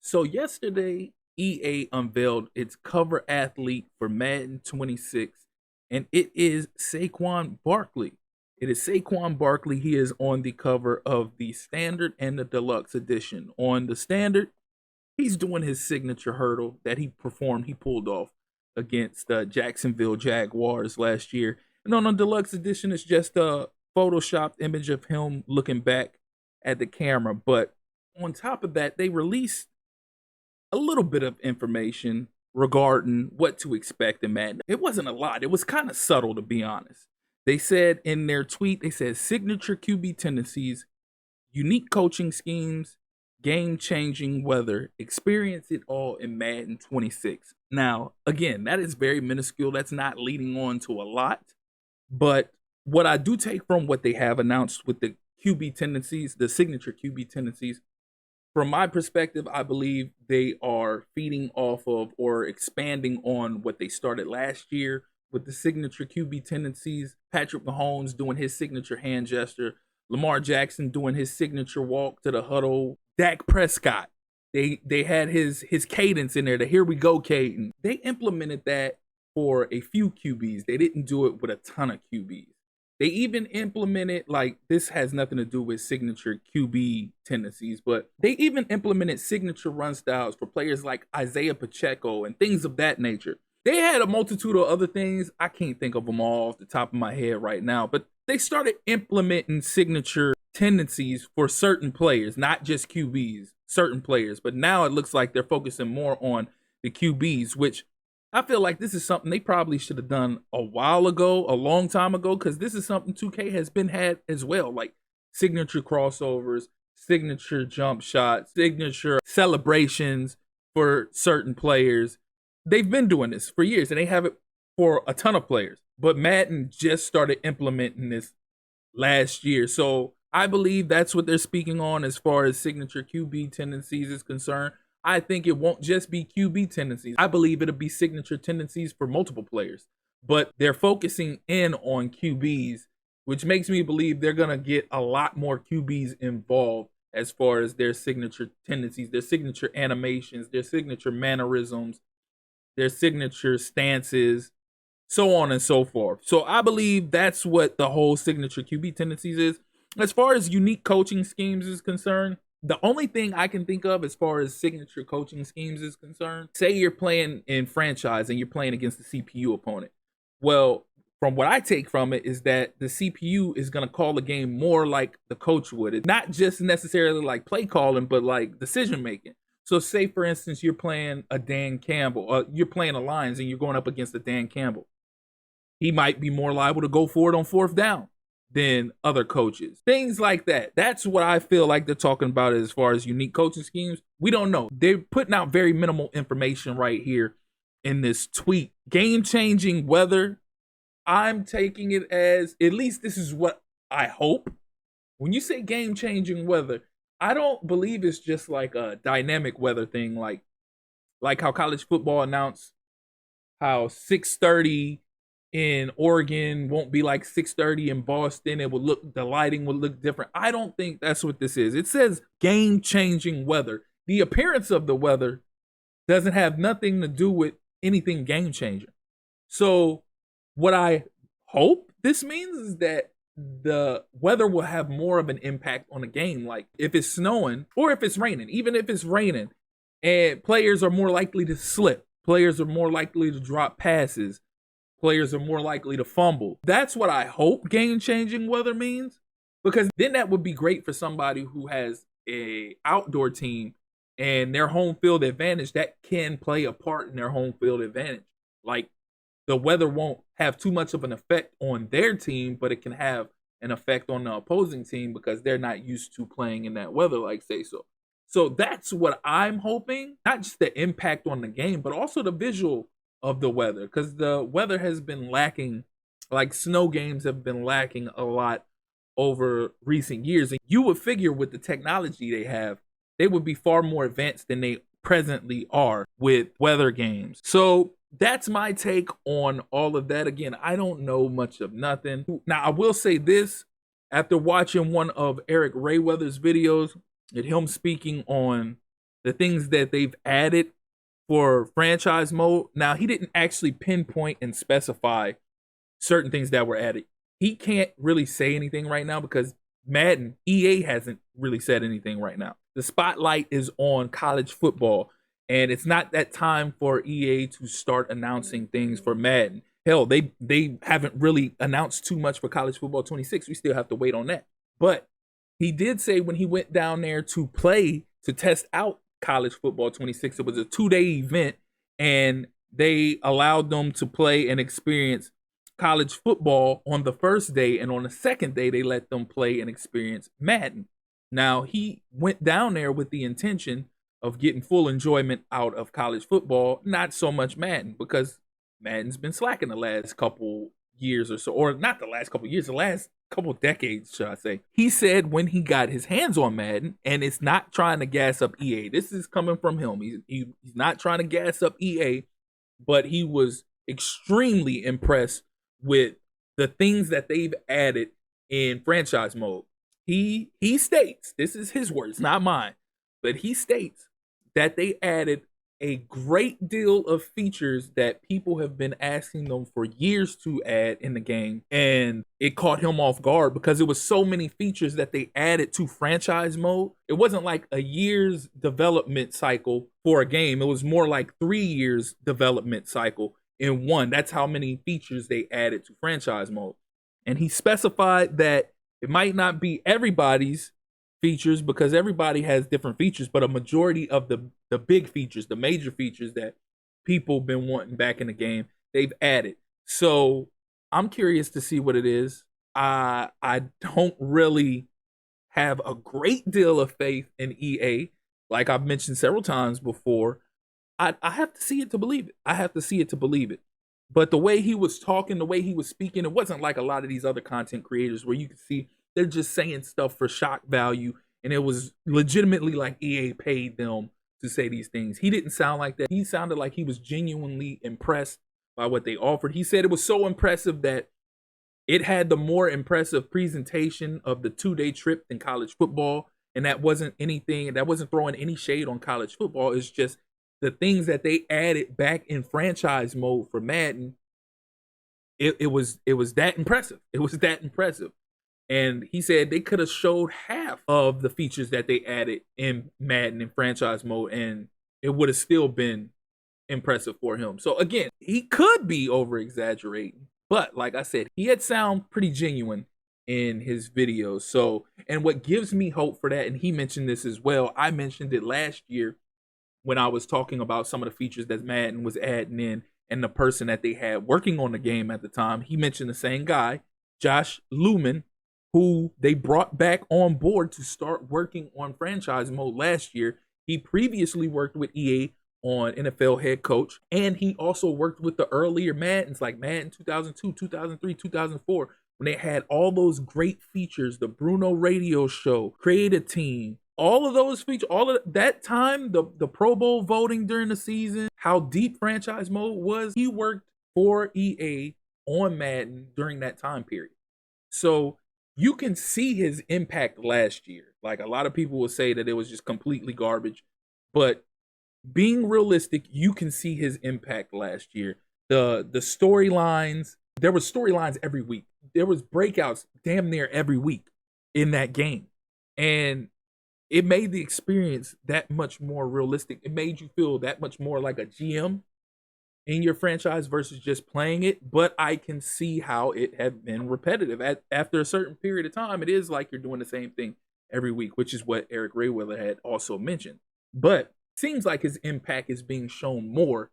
So yesterday, EA unveiled its cover athlete for Madden 26, and it is Saquon Barkley. It is Saquon Barkley. He is on the cover of the standard and the deluxe edition. On the standard, he's doing his signature hurdle that he pulled off against Jacksonville Jaguars last year. And on the deluxe edition, it's just a photoshopped image of him looking back at the camera. But on top of that, they released a little bit of information regarding what to expect in Madden. It wasn't a lot. It was kind of subtle, to be honest. They said in their tweet, they said signature QB tendencies, unique coaching schemes, game-changing weather, experience it all in Madden 26. Now, again, that is very minuscule. That's not leading on to a lot. But what I do take from what they have announced with the QB tendencies, the signature QB tendencies, from my perspective, I believe they are feeding off of or expanding on what they started last year with the signature QB tendencies. Patrick Mahomes doing his signature hand gesture, Lamar Jackson doing his signature walk to the huddle, Dak Prescott. They had his cadence in there, the here we go cadence. They implemented that for a few QBs. They didn't do it with a ton of QBs. They even implemented, like, this has nothing to do with signature QB tendencies, but they even implemented signature run styles for players like Isaiah Pacheco and things of that nature. They had a multitude of other things. I can't think of them all off the top of my head right now, but they started implementing signature tendencies for certain players, not just QBs, certain players. But now it looks like they're focusing more on the QBs, which I feel like this is something they probably should have done a while ago, a long time ago, because this is something 2K has been had as well, like signature crossovers, signature jump shots, signature celebrations for certain players. They've been doing this for years, and they have it for a ton of players. But Madden just started implementing this last year. So I believe that's what they're speaking on as far as signature QB tendencies is concerned. I think it won't just be QB tendencies. I believe it'll be signature tendencies for multiple players. But they're focusing in on QBs, which makes me believe they're going to get a lot more QBs involved as far as their signature tendencies, their signature animations, their signature mannerisms, their signature stances, so on and so forth. So I believe that's what the whole signature QB tendencies is. As far as unique coaching schemes is concerned, the only thing I can think of as far as signature coaching schemes is concerned, say you're playing in franchise and you're playing against the CPU opponent. Well, from what I take from it is that the CPU is going to call the game more like the coach would. It's not just necessarily like play calling, but like decision making. So say, for instance, you're playing a Dan Campbell, you're playing a Lions and you're going up against a Dan Campbell. He might be more liable to go for it on fourth down than other coaches. Things like that. That's what I feel like they're talking about as far as unique coaching schemes. We don't know. They're putting out very minimal information right here in this tweet. Game-changing weather. I'm taking it as, at least this is what I hope. When you say game-changing weather, I don't believe it's just like a dynamic weather thing, like how college football announced how 6:30 in Oregon won't be like 6:30 in Boston. The lighting would look different. I don't think that's what this is. It says game-changing weather. The appearance of the weather doesn't have nothing to do with anything game-changing. So what I hope this means is that the weather will have more of an impact on the game. Like if it's snowing or if it's raining, even if it's raining, and players are more likely to slip, players are more likely to drop passes, players are more likely to fumble. That's what I hope game-changing weather means, because then that would be great for somebody who has a outdoor team and their home field advantage that can play a part in their home field advantage. Like the weather won't have too much of an effect on their team, but it can have an effect on the opposing team because they're not used to playing in that weather, like say so. So that's what I'm hoping, not just the impact on the game, but also the visual of the weather, because the weather has been lacking, like snow games have been lacking a lot over recent years. And you would figure with the technology they have, they would be far more advanced than they presently are with weather games. So that's my take on all of that. Again, I don't know much of nothing. Now, I will say this, after watching one of Eric Rayweather's videos, and him speaking on the things that they've added for franchise mode. Now, he didn't actually pinpoint and specify certain things that were added. He can't really say anything right now because Madden, EA hasn't really said anything right now. The spotlight is on college football, and it's not that time for EA to start announcing things for Madden. Hell, they haven't really announced too much for college football 26. We still have to wait on that. But he did say when he went down there to play to test out college football 26, it was a 2-day event, and they allowed them to play and experience college football on the first day, and on the second day they let them play and experience Madden. Now, he went down there with the intention of getting full enjoyment out of college football, not so much Madden, because Madden's been slacking the last couple years or so, or not the last couple years, the last couple decades, should I say. He said when he got his hands on Madden, and it's not trying to gas up EA. This is coming from him. He's not trying to gas up EA, but he was extremely impressed with the things that they've added in franchise mode. He states, this is his words, not mine, but he states that they added a great deal of features that people have been asking them for years to add in the game, and it caught him off guard because it was so many features that they added to franchise mode. It wasn't like a year's development cycle for a game. It was more like 3 years development cycle in one. That's how many features they added to franchise mode. And he specified that it might not be everybody's features because everybody has different features, but a majority of the big features, the major features that people been wanting back in the game, they've added. So I'm curious to see what it is. I don't really have a great deal of faith in EA. Like I've mentioned several times before, I have to see it to believe it. I have to see it to believe it. But the way he was talking, the way he was speaking, it wasn't like a lot of these other content creators where you can see they're just saying stuff for shock value, and it was legitimately like EA paid them to say these things. He didn't sound like that. He sounded like he was genuinely impressed by what they offered. He said it was so impressive that it had the more impressive presentation of the 2-day trip than college football, and that wasn't anything, that wasn't throwing any shade on college football. It's just the things that they added back in franchise mode for Madden. It was that impressive. It was that impressive. And he said they could have showed half of the features that they added in Madden in franchise mode, and it would have still been impressive for him. So again, he could be over exaggerating, but like I said, he had sound pretty genuine in his videos. So, and what gives me hope for that, and he mentioned this as well, I mentioned it last year when I was talking about some of the features that Madden was adding in, and the person that they had working on the game at the time, he mentioned the same guy, Josh Lumen, who they brought back on board to start working on franchise mode last year. He previously worked with EA on NFL head coach, and he also worked with the earlier Maddens like Madden 2002, 2003, 2004, when they had all those great features, the Bruno radio show, create a team, all of those features, all of that time, the Pro Bowl voting during the season, how deep franchise mode was. He worked for EA on Madden during that time period. So you can see his impact last year. Like a lot of people will say that it was just completely garbage, but being realistic, you can see his impact last year. The storylines, there were storylines every week. There was breakouts damn near every week in that game. And it made the experience that much more realistic. It made you feel that much more like a GM in your franchise versus just playing it. But I can see how it had been repetitive. After a certain period of time, it is like you're doing the same thing every week, which is what Eric Rayweather had also mentioned. But it seems like his impact is being shown more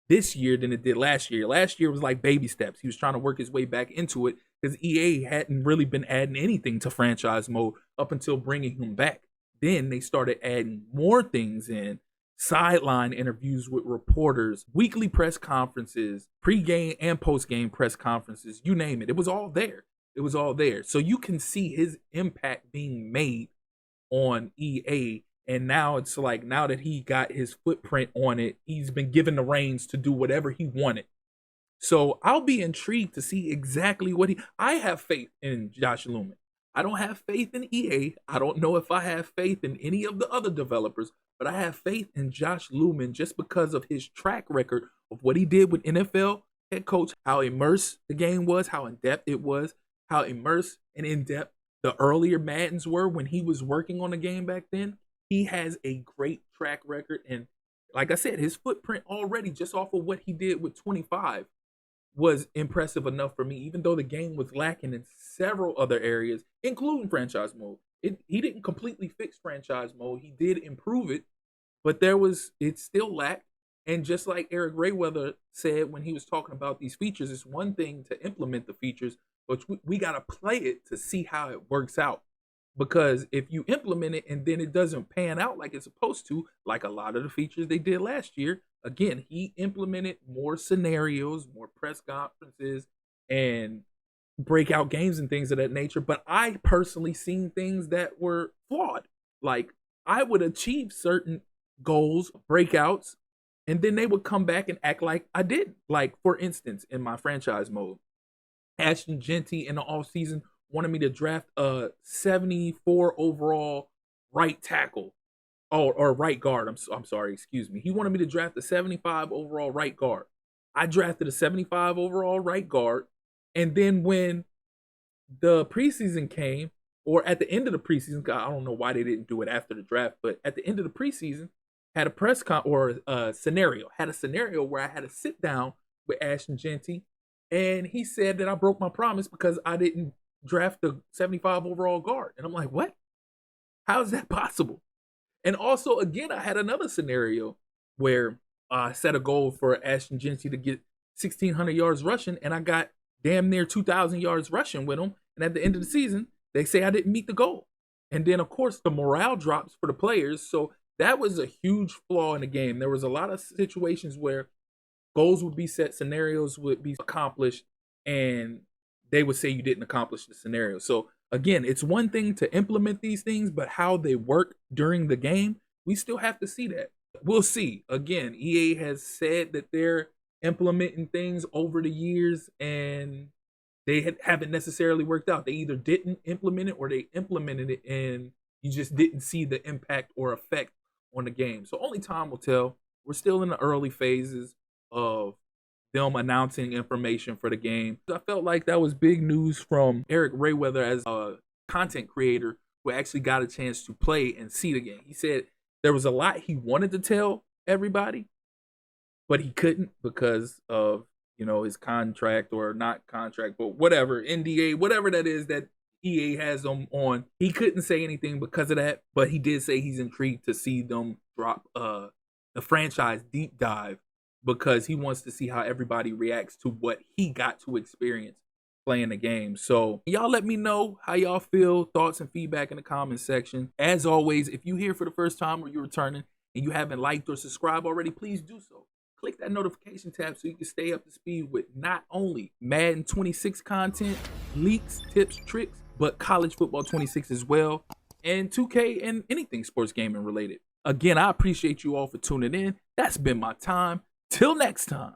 this year than it did last year. Last year was like baby steps. He was trying to work his way back into it because EA hadn't really been adding anything to franchise mode up until bringing him back. Then they started adding more things in, sideline interviews with reporters, weekly press conferences, pre-game and post-game press conferences, you name it. It was all there. It was all there. So you can see his impact being made on EA. And now it's like, now that he got his footprint on it, he's been given the reins to do whatever he wanted. So I'll be intrigued to see exactly what I have faith in Josh Lumen. I don't have faith in EA. I don't know if I have faith in any of the other developers, but I have faith in Josh Lumen just because of his track record of what he did with NFL head coach, how immersed the game was, how in depth it was, how immersed and in depth the earlier Maddens were when he was working on the game back then. He has a great track record, and like I said, his footprint already just off of what he did with 25 was impressive enough for me, even though the game was lacking in several other areas, including franchise mode. He didn't completely fix franchise mode. He did improve it, but it still lacked. And just like Eric Rayweather said when he was talking about these features, it's one thing to implement the features, but we got to play it to see how it works out. Because if you implement it and then it doesn't pan out like it's supposed to, like a lot of the features they did last year, again, he implemented more scenarios, more press conferences, and breakout games and things of that nature. But I personally seen things that were flawed. Like I would achieve certain goals, breakouts, and then they would come back and act like I didn't. Like, for instance, in my franchise mode, Ashton Genty in the offseason wanted me to draft a 74 overall right tackle. Oh, or right guard. I'm sorry, excuse me. He wanted me to draft a 75 overall right guard. I drafted a 75 overall right guard. And then when the preseason came, or at the end of the preseason, I don't know why they didn't do it after the draft, but at the end of the preseason, had a press con or a scenario, where I had to sit down with Ashton Genty, and he said that I broke my promise because I didn't draft the 75 overall guard. And I'm like, what? How is that possible? And also, again, I had another scenario where I set a goal for Ashton Genty to get 1,600 yards rushing, and I got damn near 2,000 yards rushing with him. And at the end of the season, they say I didn't meet the goal. And then, of course, the morale drops for the players. So that was a huge flaw in the game. There was a lot of situations where goals would be set, scenarios would be accomplished, and they would say you didn't accomplish the scenario. So again, it's one thing to implement these things, but how they work during the game, we still have to see that. We'll see. Again, EA has said that they're implementing things over the years, and they haven't necessarily worked out. They either didn't implement it or they implemented it and you just didn't see the impact or effect on the game. So only time will tell. We're still in the early phases of them announcing information for the game. I felt like that was big news from Eric Rayweather as a content creator who actually got a chance to play and see the game. He said there was a lot he wanted to tell everybody, but he couldn't because of, his contract or not contract, but whatever, NDA, whatever that is that EA has them on. He couldn't say anything because of that, but he did say he's intrigued to see them drop the franchise deep dive because he wants to see how everybody reacts to what he got to experience playing the game. So y'all let me know how y'all feel, thoughts and feedback in the comment section. As always, if you're here for the first time or you're returning and you haven't liked or subscribed already, please do so. Click that notification tab so you can stay up to speed with not only Madden 26 content, leaks, tips, tricks, but college football 26 as well, and 2K and anything sports gaming related. Again, I appreciate you all for tuning in. That's been my time. Till next time.